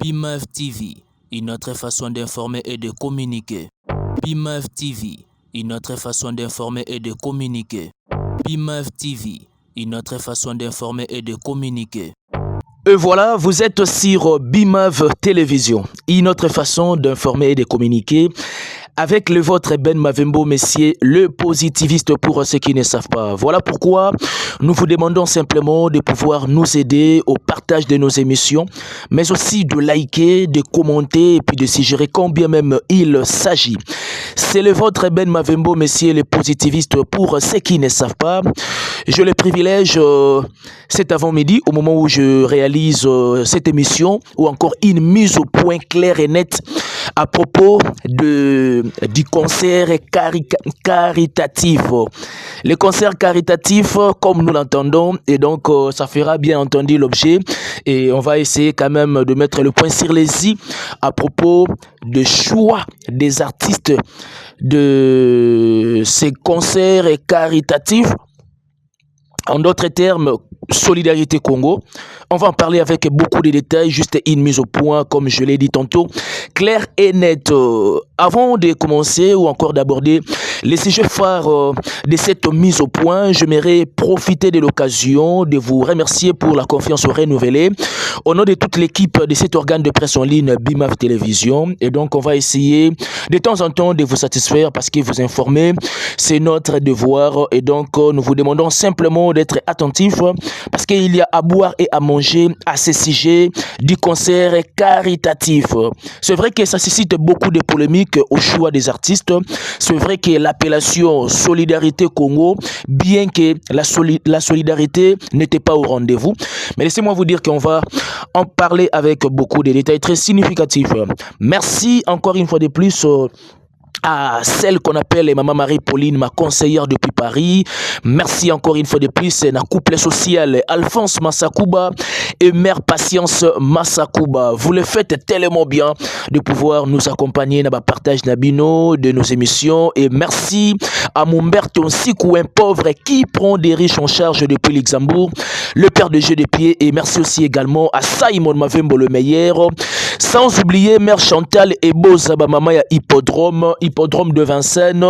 BIMEF TV, une autre façon d'informer et de communiquer. BIMEF TV, une autre façon d'informer et de communiquer. BIMEF TV, une autre façon d'informer et de communiquer. Et voilà, vous êtes sur BIMEF Télévision, une autre façon d'informer et de communiquer. Avec le vôtre Ben Mavembo, messieurs, le positiviste pour ceux qui ne savent pas. Voilà pourquoi nous vous demandons simplement de pouvoir nous aider au partage de nos émissions, mais aussi de liker, de commenter et puis de suggérer combien même il s'agit. C'est le vôtre Ben Mavembo, messieurs, le positiviste pour ceux qui ne savent pas. Je le privilège cet avant-midi, au moment où je réalise cette émission, ou encore une mise au point claire et nette à propos du concert caritatif. Le concert caritatif, comme nous l'entendons, et donc ça fera bien entendu l'objet, et on va essayer quand même de mettre le point sur les i à propos de choix des artistes de ces concerts caritatifs. En d'autres termes, Solidarité Congo. On va en parler avec beaucoup de détails, juste une mise au point, comme je l'ai dit tantôt, claire et nette. Avant de commencer ou encore d'aborder les sujets phares de cette mise au point, j'aimerais profiter de l'occasion de vous remercier pour la confiance renouvelée au nom de toute l'équipe de cet organe de presse en ligne BIMEF Télévision. Et donc, on va essayer de temps en temps de vous satisfaire parce que vous informer, c'est notre devoir. Et donc, nous vous demandons simplement d'être attentifs parce qu'il y a à boire et à manger à ces sujets du concert caritatif. C'est vrai que ça suscite beaucoup de polémiques au choix des artistes. C'est vrai que l'appellation Solidarité Congo, bien que la solidarité n'était pas au rendez-vous, mais laissez-moi vous dire qu'on va en parler avec beaucoup de détails très significatifs. Merci encore une fois de plus à celle qu'on appelle Maman Marie-Pauline, ma conseillère depuis Paris. Merci encore une fois de plus, na couple social Alphonse Massakuba et Mère Patience Massakuba. Vous le faites tellement bien de pouvoir nous accompagner dans le partage nabino de nos émissions. Et merci à Mumberto Nsikou, un pauvre qui prend des riches en charge depuis Luxembourg, le père de jeu de pied. Et merci aussi également à Simon Mavembo le meilleur. Sans oublier Mère Chantal et Bozaba Mamaya Hippodrome de Vincennes.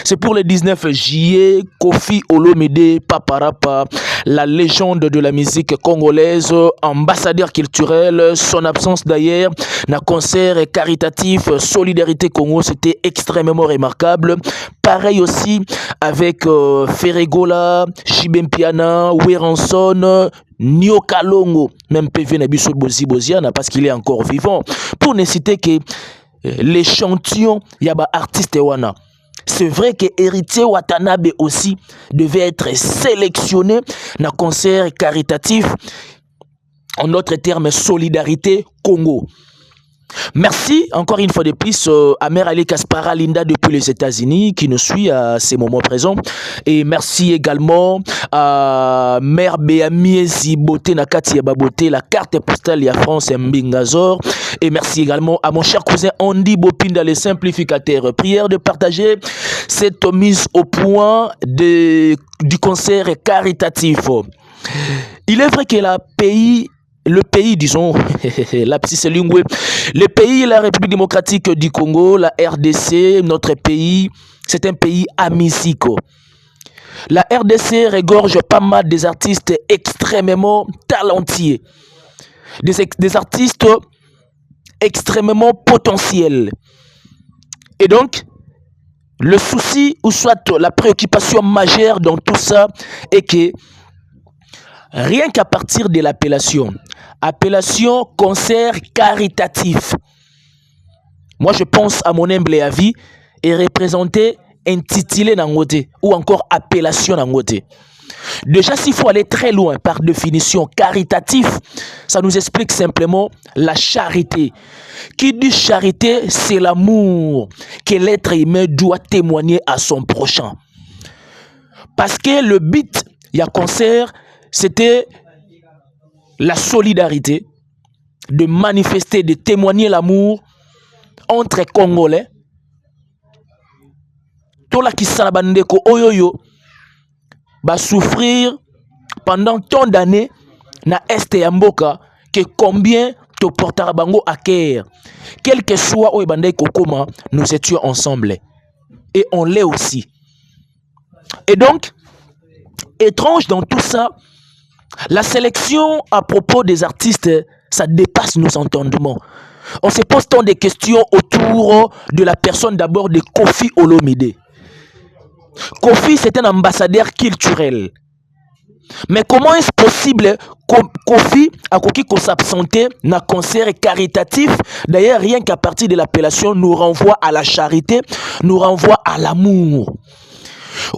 C'est pour le 19 juillet, Kofi Olomide Paparapa, la légende de la musique congolaise, ambassadeur culturel. Son absence d'ailleurs, na concert caritatif Solidarité Congo, c'était extrêmement remarquable. Pareil aussi avec Ferregola, Chibempiana, Weranson, Nio Kalongo, même PV Nabiso Boziana parce qu'il est encore vivant. Pour ne citer que l'échantillon yaba artiste wana. C'est vrai que Héritier Watanabe aussi devait être sélectionné dans un concert caritatif, en d'autres termes Solidarité Congo. Merci encore une fois de plus à Mère Ali Kaspara Linda depuis les États-Unis qui nous suit à ces moments présents. Et merci également à Mère Béamiezi Boté Nakati Yababoté, la carte postale ya France Mbingazor. Et merci également à mon cher cousin Andy Bopinda, les simplificateurs. Prière de partager cette mise au point du concert caritatif. Il est vrai que le pays, disons, la psy-lingue, le pays, la République démocratique du Congo, la RDC, notre pays, c'est un pays amisico. La RDC regorge pas mal des artistes extrêmement talentueux, des artistes extrêmement potentiels. Et donc, le souci, ou soit la préoccupation majeure dans tout ça, est que rien qu'à partir de l'appellation concert caritatif, moi je pense à mon humble avis et représenter intitulé Nangote ou encore appellation Nangote. Déjà, s'il faut aller très loin par définition caritatif, ça nous explique simplement la charité. Qui dit charité, c'est l'amour que l'être humain doit témoigner à son prochain. Parce que le but, il y a concert, c'était la solidarité, de manifester, de témoigner l'amour entre Congolais. Tola ki salabandeko oyoyo va souffrir pendant tant d'années na Est ya mboka que combien to portera bango à cœur. Quel que soit où ebandai kokoma, nous étions ensemble. Et on l'est aussi. Et donc, étrange dans tout ça, la sélection à propos des artistes, ça dépasse nos entendements. On se pose tant de questions autour de la personne d'abord de Koffi Olomide. Koffi, c'est un ambassadeur culturel. Mais comment est-ce possible que Koffi a s'absenter dans un concert caritatif? D'ailleurs, rien qu'à partir de l'appellation, nous renvoie à la charité, nous renvoie à l'amour.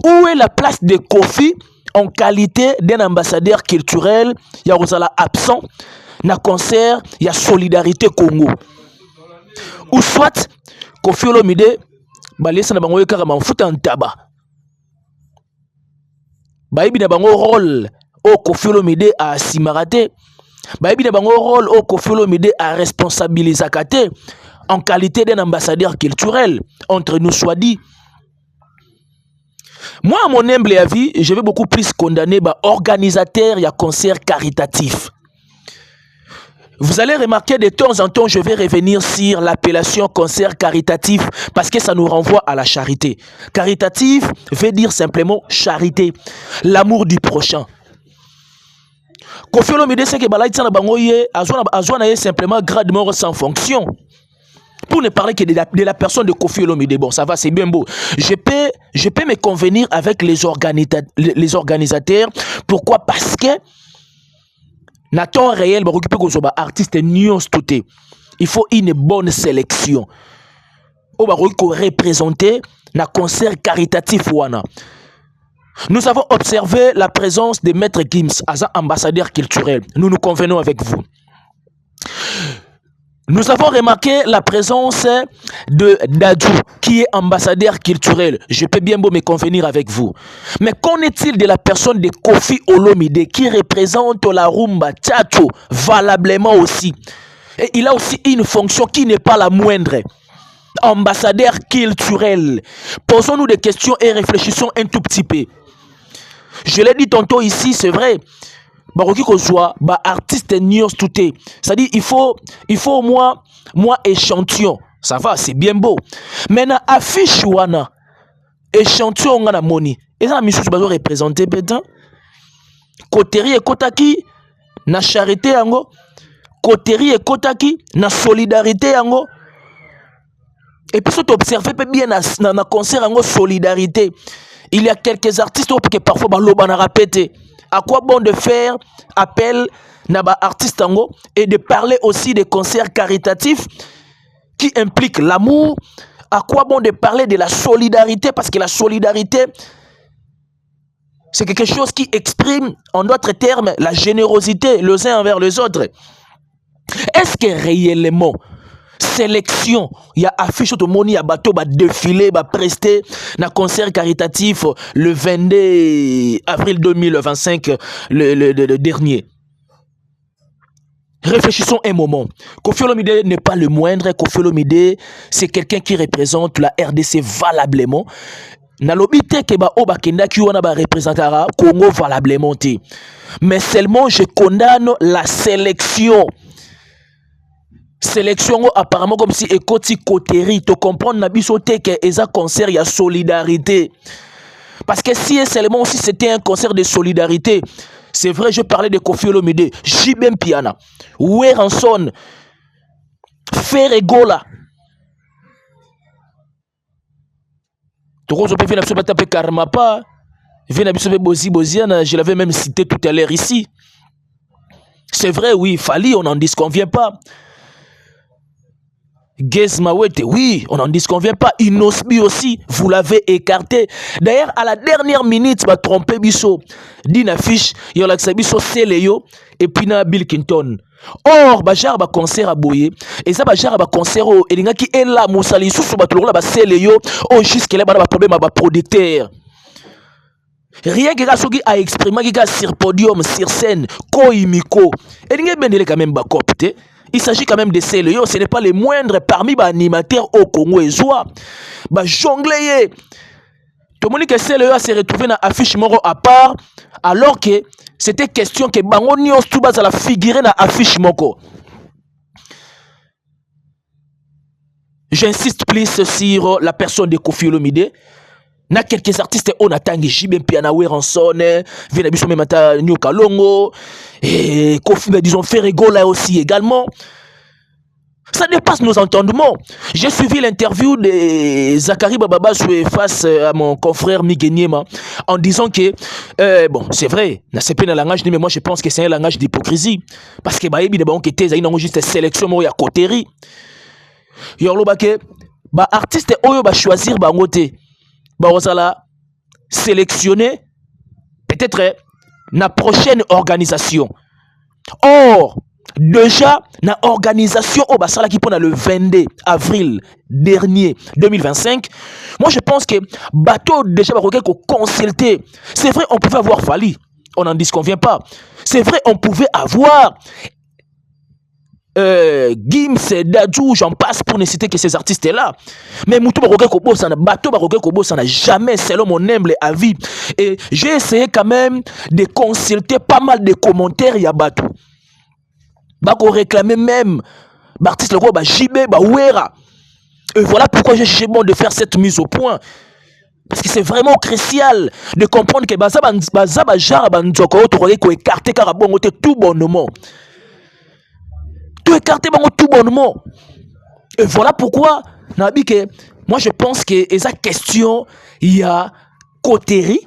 Où est la place de Koffi en qualité d'un ambassadeur culturel? Il y a Rosala absent dans concert, il y a Solidarité Congo. Ou soit Koffi Olomide, balesa na bango yekarama mfuta ntaba. Baïbi na bango rôle au Koffi Olomide à Simarate. Baïbi na bango rôle au Koffi Olomide à responsabiliser Kate en qualité d'un ambassadeur culturel, entre nous soit dit. Moi, à mon humble avis, je vais beaucoup plus condamner organisateur et concert caritatif. Vous allez remarquer de temps en temps, je vais revenir sur l'appellation concert caritatif parce que ça nous renvoie à la charité. Caritatif veut dire simplement charité, l'amour du prochain. Koffi Olomide c'est que balaïtsa na bangoye azwa na simplement gradement sans fonction. Pour ne parler que de la personne de Koffi Olomide, bon, ça va, c'est bien beau. Je peux me convenir avec les organisateurs. Pourquoi? Parce que na temps réel, artiste nuance tout. Il faut une bonne sélection. On va représenter na concert caritatif wana. Nous avons observé la présence de Maître Gims, ambassadeur culturel. Nous nous convenons avec vous. Nous avons remarqué la présence de Dadju, qui est ambassadeur culturel. Je peux bien me convenir avec vous. Mais qu'en est-il de la personne de Koffi Olomide, qui représente la rumba tchatcho valablement aussi? Et il a aussi une fonction qui n'est pas la moindre. Ambassadeur culturel. Posons-nous des questions et réfléchissons un tout petit peu. Je l'ai dit tantôt ici, c'est vrai. Artiste news tout est. C'est-à-dire il faut au moins échantillon. Ça va, c'est bien beau. Mais na affiche wana échantillon ngana moni. Et ça mission bazo représenter peut-être. Koteri et kotaki na charité yango. Koteri et kotaki na solidarité yango. Et puis surtout observer bien na concert yango solidarité. Il y a quelques artistes qui parfois baloba na répéter. À quoi bon de faire appel à artistes tango et de parler aussi des concerts caritatifs qui impliquent l'amour? À quoi bon de parler de la solidarité? Parce que la solidarité, c'est quelque chose qui exprime, en d'autres termes, la générosité les uns envers les autres. Est-ce que réellement, sélection, il y a affiche tout le monde, il y a bateau, défilé, presté, na concert caritatif le 22 avril 2025, le dernier. Réfléchissons un moment. Koffi Olomide n'est pas le moindre. Koffi Olomide, c'est quelqu'un qui représente la RDC valablement. Nalobite keba oba kenda ki wana ba représentera Congo valablement. Mais seulement je condamne la sélection. Sélection apparemment comme si ekoti koteri to comprendre na biso te que eza concert ya solidarité. Parce que si seulement si c'était un concert de solidarité, c'est vrai, je parlais de Koffi Olomide, Jibem Piana, Weranson, Ferregola. Je l'avais même cité tout à l'heure ici. C'est vrai, oui, Fali, on n'en disconvient pas. Gesmawete, oui, on n'en disconvient pas. Inosbi aussi, vous l'avez écarté. D'ailleurs, à la dernière minute, va tromper Bisso. D'une affiche, il y a Bisso Céléo et puis na Bill Clinton. Or, Bajar ba concert à Boye. Et ça, Bajar ba concert au Elinga qui est là, Moussali, sous Batolo, ba Céléo, oh, jusqu'à là, ba problème à producteur. Rien que Rasogi a exprimé qu'il y a sur podium, sur scène, Koimiko. Elinga Bendele quand même ba copte. Il s'agit quand même de Céléo, ce n'est pas les moindres parmi les animateurs au Congo et Zoa. Jongler. Tout le monde que Céléo s'est retrouvé dans l'affiche moro à part, alors que c'était question que Bango Nyos tout bas à la figurer dans l'affiche moko. J'insiste plus sur la personne de Koffi Olomide. Na quelques artistes on attend JB Piana Weranson, Vena Biso Memata Nyoka Longo, et Koffi, disons, Ferrego là aussi également. Ça dépasse nos entendements. J'ai suivi l'interview de Zachary Bababa face à mon confrère Migueniema en disant que, bon, c'est vrai, c'est pas un langage, mais moi je pense que c'est un langage d'hypocrisie. Parce que, évidemment, que t'es une juste sélection, il y a coterie. Yorlobake, artiste, oyo choisir, ngote, sélectionner, peut-être, la prochaine organisation. Or, déjà, na organisation au Bassala qui pendant le 22 avril dernier 2025, moi je pense que bateau déjà qu'on consulter. C'est vrai, on pouvait avoir Fali, on n'en disconvient pas. C'est vrai, on pouvait avoir Gims, Dadju, j'en passe pour ne citer que ces artistes-là. Mais Moutou Baroké Kobo, ça n'a jamais, selon mon humble avis. Et j'ai essayé quand même de consulter pas mal de commentaires, y a Batou. Bako réclamer même l'artiste le gros JB Wera. Et voilà pourquoi j'ai jugé bon de faire cette mise au point. Parce que c'est vraiment crucial de comprendre que Bazaba Jara Banzoko ko écarté Karabongo tout bonnement. Tout écarté tout bonnement. Et voilà pourquoi Nabi que moi je pense que esa question il y a coterie.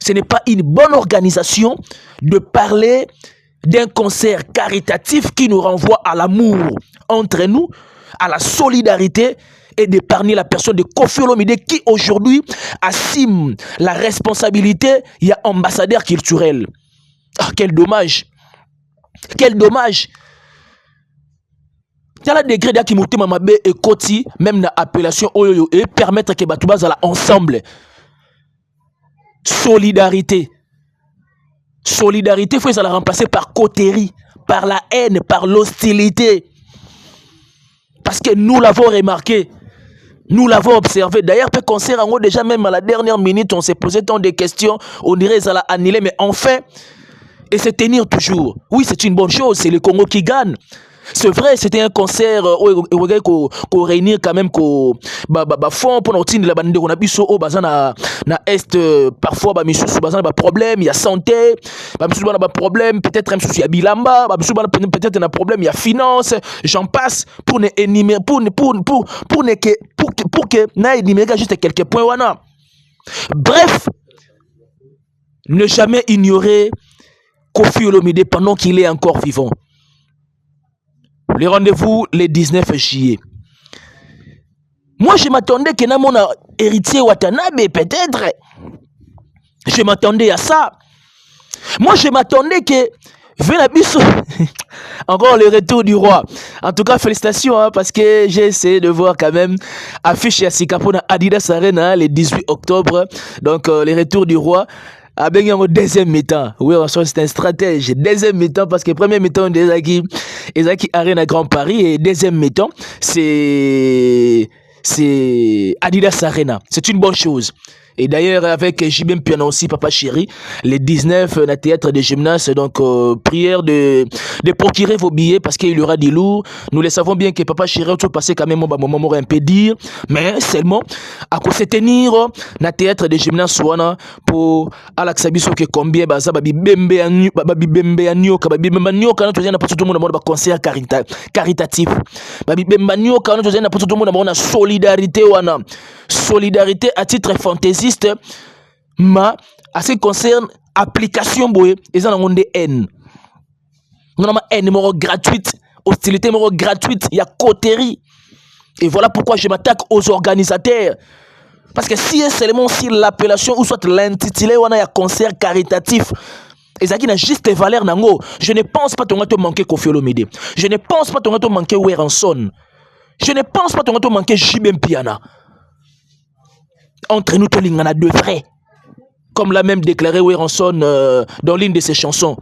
Ce n'est pas une bonne organisation de parler d'un concert caritatif qui nous renvoie à l'amour entre nous, à la solidarité et d'épargner la personne de Koffi Olomide qui aujourd'hui assume la responsabilité, il y a ambassadeur culturel. Ah, quel dommage. Quel dommage. Il y a la degré qui monte mamabe et koti, même dans l'appellation Oyoyo, et permettre que Batouba zala ensemble. Solidarité. Solidarité, il faut la remplacer par coterie, par la haine, par l'hostilité. Parce que nous l'avons remarqué, nous l'avons observé. D'ailleurs, peu concert en haut, déjà même à la dernière minute, on s'est posé tant de questions, on dirait que ça l'a annulé, mais enfin, et c'est tenir toujours. Oui, c'est une bonne chose, c'est le Congo qui gagne. C'est vrai, c'était un concert qu'on réunit quand même fond pour notre la bande on a biso au bazana na est parfois ba misu bazana ba problème, il y a santé, ba misu ba problème, peut-être un souci à bilamba, ba misu peut-être un problème, il y a finance, j'en passe pour ne énumérer pour que na énumérer juste quelques points wana. Bref, ne jamais ignorer Koffi Olomide pendant qu'il est encore vivant. Le rendez-vous le 19 juillet. Moi, je m'attendais que na mon héritier Watanabe, peut-être. Je m'attendais à ça. Moi, je m'attendais que Venabiso. Encore le retour du roi. En tout cas, félicitations, hein, parce que j'ai essayé de voir quand même affiché à Sikapona Adidas Arena le 18 octobre. Donc, le retour du roi. Ah ben au deuxième mi-temps. Oui, c'est un stratège. Deuxième mi-temps parce que premier mi-temps des qui Arena Grand Paris et deuxième mi-temps c'est Adidas Arena. C'est une bonne chose. Et d'ailleurs, avec JB Piana aussi, Papa Chéri, les 19 na théâtre de gymnase, donc prière de procurer vos billets parce qu'il y aura du lourd. Nous le savons bien que Papa Chéri a passé quand même un moment un peu dire, mais seulement à cause de tenir na théâtre de gymnase pour Alaxabiso que combien baza babibembe anyoka babibemba tu na pas tout le monde ba concert caritatif. Babibemba nyoka tu na pas tout le monde ba solidarité wana. Solidarité à titre fantaisiste, mais à ce qui concerne application boye, ils en ont des haines. Nous avons haine gratuite, hostilité gratuite, il y a coterie. Et voilà pourquoi je m'attaque aux organisateurs. Parce que si seulement si l'appellation ou soit l'intitulé on a un concert caritatif, et ça qui n'a juste valeur nango, je ne pense pas qu'on va te manquer Koffi Olomide. Je ne pense pas qu'on va te manquer Weranson. Je ne pense pas qu'on va te manquer JB Piana. Entre nous, Tolingana de vrai. Comme l'a même déclaré Weranson dans l'une de ses chansons.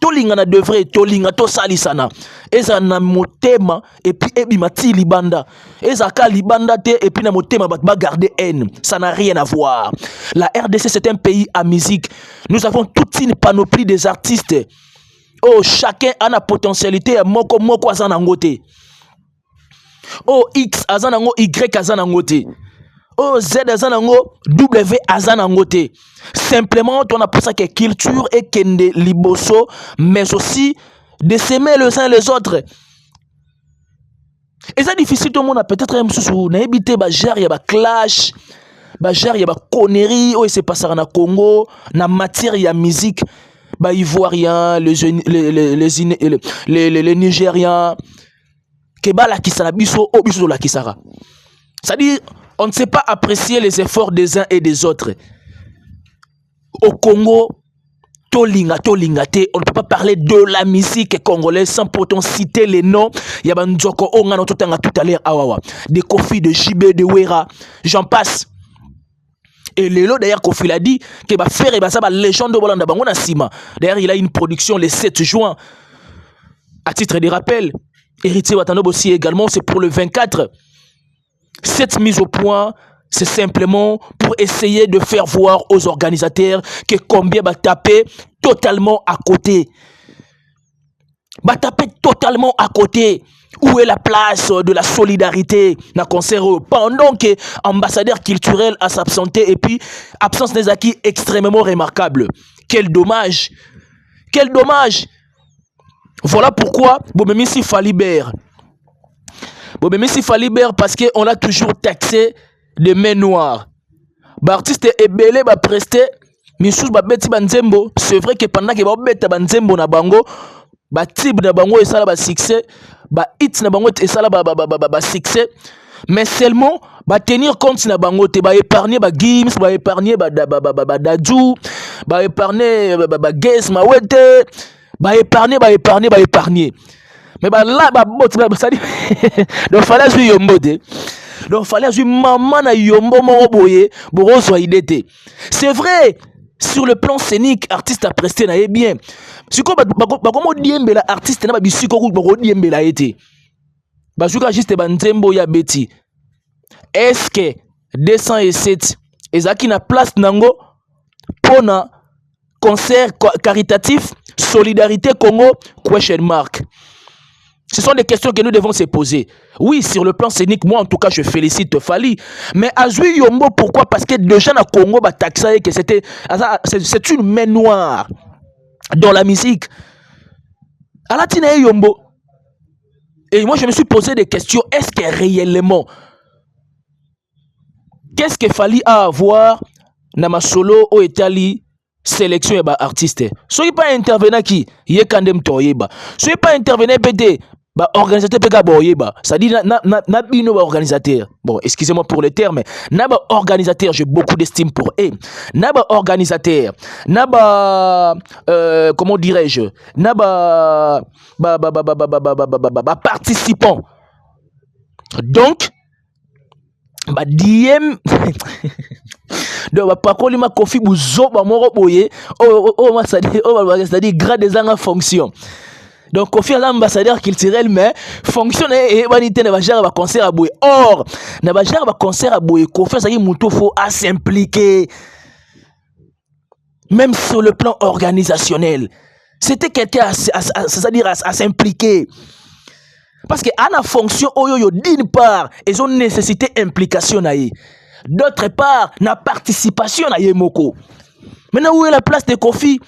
Tolingana de vrai, Tolinga to salisana. Eza na motema et puis ebimati libanda. Eza ka libanda te et puis na motema ba garder haine. Ça n'a rien à voir. La RDC c'est un pays à musique. Nous avons toute une panoplie des artistes. Oh, chacun a la potentialité moko azana ngote. O X azanango Y azanango te. O Z azanango W azanango te. Simplement on a pour ça que culture et kende liboso, mais aussi de s'aimer les uns les autres. Et c'est difficile, tout le monde a peut-être un sous n'a évité ba genre ya ba clash, ba genre ya ba connerie, oh c'est pas ça na Congo, na matière ya musique, ba ivoirien, les nigériens, que ba la kisara biso o biso la kisara. C'est-à-dire on ne sait pas apprécier les efforts des uns et des autres. Au Congo, Tolinga te, on ne peut pas parler de la musique congolaise sans pourtant citer les noms. Il y a Banzoko Ongano tout à l'heure, Awawa, de Kofi, de JB, de Wera, j'en passe. Et Lelo d'ailleurs Kofi l'a dit que va faire et ça va légende de Bolanda Bango na Sima. D'ailleurs il a une production le 7 juin. À titre de rappel, Héritier Watanob aussi également, c'est pour le 24. Cette mise au point, c'est simplement pour essayer de faire voir aux organisateurs que combien va taper totalement à côté. Va taper totalement à côté. Où est la place de la solidarité dans le concert pendant que l'ambassadeur culturel a s'absenté et puis absence des acquis extrêmement remarquable. Quel dommage. Quel dommage. Voilà pourquoi Bomemisi Falibert. Bomemisi Falibert parce qu'on a toujours taxé de main noire. L'artiste est belé, va prester. Missous ba beti banzembo. C'est vrai que pendant que ba beta banzembo na bango, ba tib na bango et ça ba succès, ba hit na bango et ça ba succès. Mais seulement ba tenir compte na bango te ba épargner ba Gims, ba épargner ba Dadju, ba épargner ba Guess ma wete, ba épargner. Mais bah là bah ça dit donc fallait jouer yombo te. Donc fallait jouer maman na yombo moko boye boro so idete. C'est vrai sur le plan scénique artiste a presté na bien. Siko ba komo diembela artiste na ba bisiko ko ba diembela été. Ba juka juste ba nzembo ya beti. Est-ce que 207 ezaki na place nango pona concert caritatif Solidarité Congo question mark. Ce sont des questions que nous devons se poser. Oui, sur le plan scénique, moi en tout cas, je félicite Fali. Mais Azui Yombo, pourquoi? Parce que déjà dans le Congo, que c'est une main noire dans la musique. Alatina Yombo. Et moi, je me suis posé des questions. Est-ce que réellement, qu'est-ce que Fali a à voir dans ma solo au Italie? Sélection et artiste. Soyez pas intervenant qui yé kandem toyeba. Soyez pas intervenant PD ba organisateur pega boyeba. Ça dit na bino ba organisateur. Bon, excusez-moi pour le terme, na ba organisateur, j'ai beaucoup d'estime pour eux. Na ba organisateur, na ba comment dirais-je? Na ba participant. Donc ba diem donc par contre ma Kofi buzo ba moko boye c'est-à-dire grade des en fonction. Donc Kofi est l'ambassadeur culturel mais fonctionne et vanité na ba genre ba concert à boye. Or na ba genre ba concert à boye Kofi ça y muto faut à s'impliquer même sur le plan organisationnel. C'était quelqu'un c'est-à-dire à s'impliquer. Parce que à la fonction d'une part ils ont nécessité implication naïe. D'autre part, la participation à Yemoko. Maintenant, où est la place de Kofi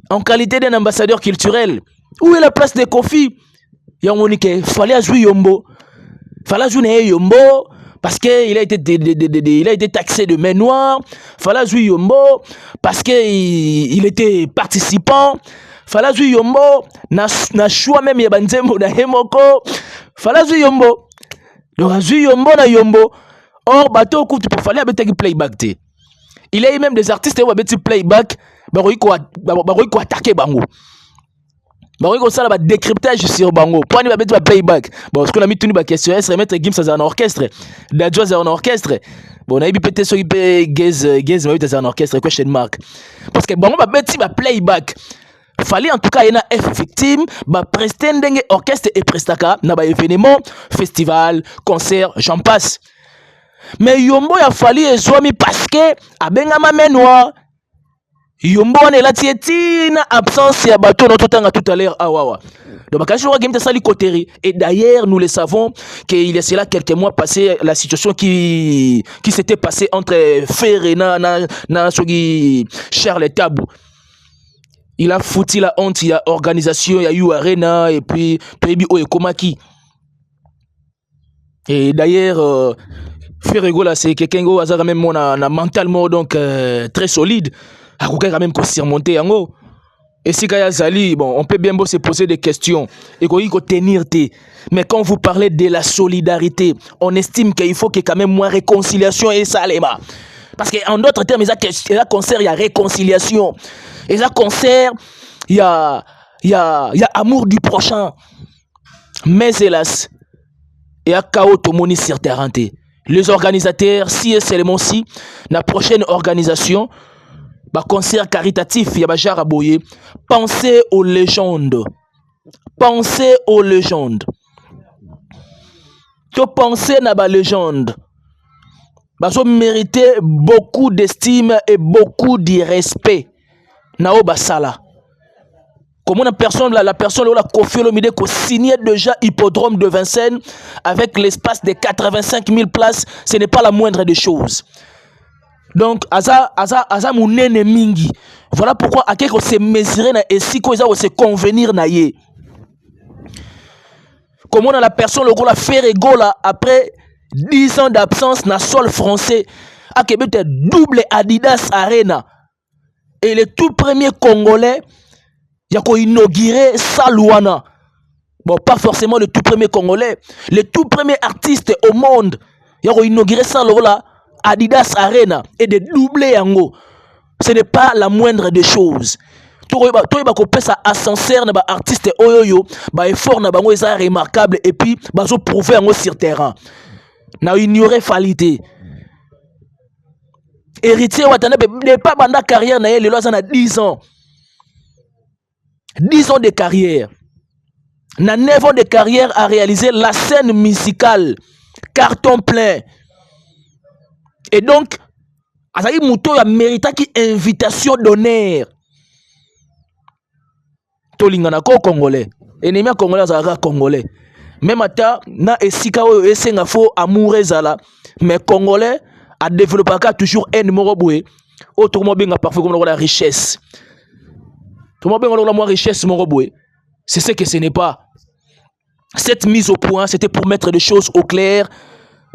en qualité d'un ambassadeur culturel? Où est la place de Kofi? Il fallait jouer Yombo. Fallait jouer Yombo parce qu'il a été taxé de main noire. Fallait jouer Yombo parce qu'il était participant. Fallait jouer Yombo. Na choix même Yabanzembo na Yemoko. Fallait jouer Yombo. Donc, jouer Yombo na Yombo. Or, bateau coup tu peux faire avec playback. Il y a même des artistes qui ont fait playback, ils ont attaqué bango. Ils ont fait un décryptage sur bango. Pour aller faire playback. Parce que la mis une question, est-ce que mettre Gims dans un orchestre, Dadjo dans un orchestre. Bon, on a peut-être sur Gaze dans un orchestre question mark. Parce que bango va mettre playback. Fallait en tout cas une F victime, prester un orchestre et prestaka, na événement, festival, concert, j'en passe. Mais Yombo a fallu ezomi parce que abenga ma main noire. Yombo on est là na absence ya bateau notre temps tout à l'heure awawa. Donc quand je vois game sali koteri et d'ailleurs nous le savons qu'il y a cela quelques mois passé la situation qui s'était passée entre Ferre na sogi Charles Tabou. Il a foutu la honte, il y a organisation, il y a eu arena et puis Toyebi Oekomaki. Et d'ailleurs Ferrego là c'est quelqu'un qui a même mentalement donc très solide. A quand même surmonter yango. Et si Kaya Zali, bon, on peut bien se poser des questions et qu'on peut tenir. Mais quand vous parlez de la solidarité, on estime qu'il faut qu'il y ait quand même moins réconciliation et ça lema. Parce qu'en d'autres termes, il y a concert, il y a réconciliation. Et ça concert, il y a amour du prochain. Mais hélas, il y a chaos tout le monde sur terrain. Les organisateurs, si et seulement si, la prochaine organisation, concert caritatif, il y a Bajar Aboye. Pensez aux légendes. Pensez aux légendes. Que pensez à la légende. Ils ont mérité beaucoup d'estime et beaucoup de respect. Nao Basala. Comment la personne la Kofi Olomide qui signait déjà Hippodrome de Vincennes avec l'espace de 85 000 places, ce n'est pas la moindre des choses. Donc, aza mounene mingi. Voilà pourquoi à quelque se mesurer na et si ko se convenir na ye. Comment la personne le la Ferrego là après 10 ans d'absence na sol français a peut-être double Adidas Arena et le tout premier Congolais y a ko inauguré Salouana. Bon, pas forcément le tout premier Congolais, le tout premier artiste au monde y a ko inauguré Salouana Adidas Arena et de doubler yango. Ce n'est pas la moindre des choses. Toi ba ko pesa ascenseur na ba artiste oyoyo ba effort na bango eza remarquable et puis ba zo prouver yango sur terrain. Na ignorer falité. Héritier watana n'est pas banda carrière na le loza na 10 ans. 10 ans de carrière. Na 9 ans de carrière à réaliser la scène musicale. Carton plein. Et donc, Azaï Mouto a mérité une invitation d'honneur. Tolingana ko Congolais. Ennemi Congolais azara Congolais. Même ata na esika oyo esenga fo amour ezala, mais Congolais a développé toujours un numéro boué. Autrement benga parfois comme la richesse. Tout le monde benga la richesse mon boué. C'est ce que ce n'est pas. Cette mise au point, c'était pour mettre des choses au clair.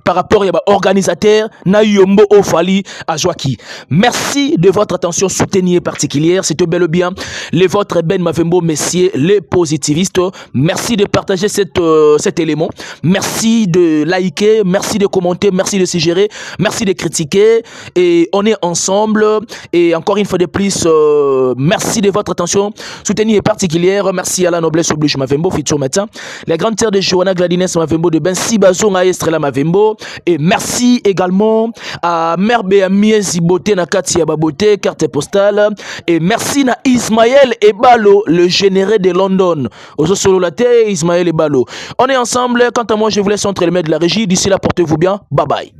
Par rapport à l'organisateur, Nayombo Ofali Azwaki. Merci de votre attention soutenue et particulière. C'était bel et bien les vôtres Ben Mavembo, messieurs, les positivistes. Merci de partager cet élément. Merci de liker, merci de commenter, merci de suggérer, merci de critiquer. Et on est ensemble. Et encore une fois de plus, merci de votre attention soutenue et particulière. Merci à la noblesse oblige Mavembo, futur médecin. La grande terre de Johanna Gladines Mavembo de Ben Sibazonga Estrela Mavembo. Et merci également à Merbe Amiezi Boté na Katia Baboté, carte postale. Et merci à Ismaël Ebalo, le généré de London. Aux solo la terre, Ismaël Ebalo. On est ensemble. Quant à moi, je vous laisse entre les mains de la régie. D'ici là, portez-vous bien. Bye bye.